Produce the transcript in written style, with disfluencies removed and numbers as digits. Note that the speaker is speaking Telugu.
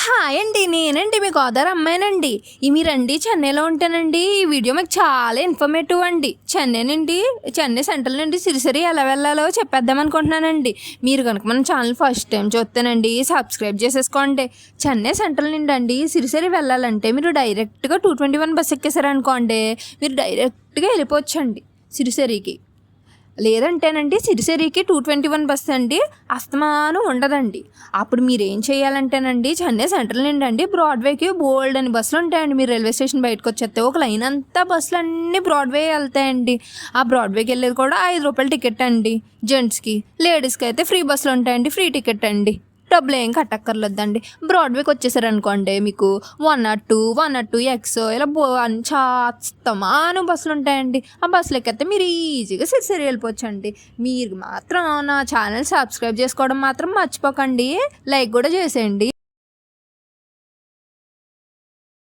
హాయ్ అండి, నేనండి మీ గోదావరి అమ్మాయినండి. మీరండి చెన్నైలో ఉంటానండి. ఈ వీడియో మీకు చాలా ఇన్ఫర్మేటివ్ అండి. చెన్నై సెంట్రల్ నుండి సిరిసిరి ఎలా వెళ్ళాలో చెప్పేద్దాం అనుకుంటున్నానండి. మీరు కనుక మన ఛానల్ ఫస్ట్ టైం చూస్తేనండి సబ్స్క్రైబ్ చేసేసుకోండి. చెన్నై సెంట్రల్ నుండి అండి సిరిసిరి వెళ్ళాలంటే మీరు డైరెక్ట్గా 221 బస్ ఎక్కేసారనుకోండి, మీరు డైరెక్ట్గా వెళ్ళిపోవచ్చండి సిరిసిరికి. లేదంటేనండి సిరిసిరికి 221 బస్ అండి అస్తమానం ఉండదండి. అప్పుడు మీరు ఏం చేయాలంటేనండి చెన్నై సెంట్రల్ నుండి అండి బ్రాడ్వేకి బోల్డ్ అని బస్సులు ఉంటాయండి. మీరు రైల్వే స్టేషన్ బయటకు వచ్చేస్తే ఒక లైన్ అంతా బస్సులు అన్నీ బ్రాడ్వే వెళ్తాయండి. ఆ బ్రాడ్వేకి వెళ్ళేది కూడా 5 రూపాయల టికెట్ అండి జెంట్స్కి. లేడీస్కి అయితే ఫ్రీ బస్సులు ఉంటాయండి, ఫ్రీ టికెట్ అండి, డబ్బులు ఏం కట్టక్కర్లేదండి. బ్రాడ్వేకి వచ్చేసారనుకోండి మీకు 102, 102 ఎక్స్ ఇలా చాస్తమాను బస్సులు ఉంటాయండి. ఆ బస్సులు ఎక్కితే మీరు ఈజీగా సిరిసిరి వెళ్ళిపోవచ్చండి. మీరు మాత్రం నా ఛానల్ సబ్స్క్రైబ్ చేసుకోవడం మాత్రం మర్చిపోకండి, లైక్ కూడా చేసేయండి.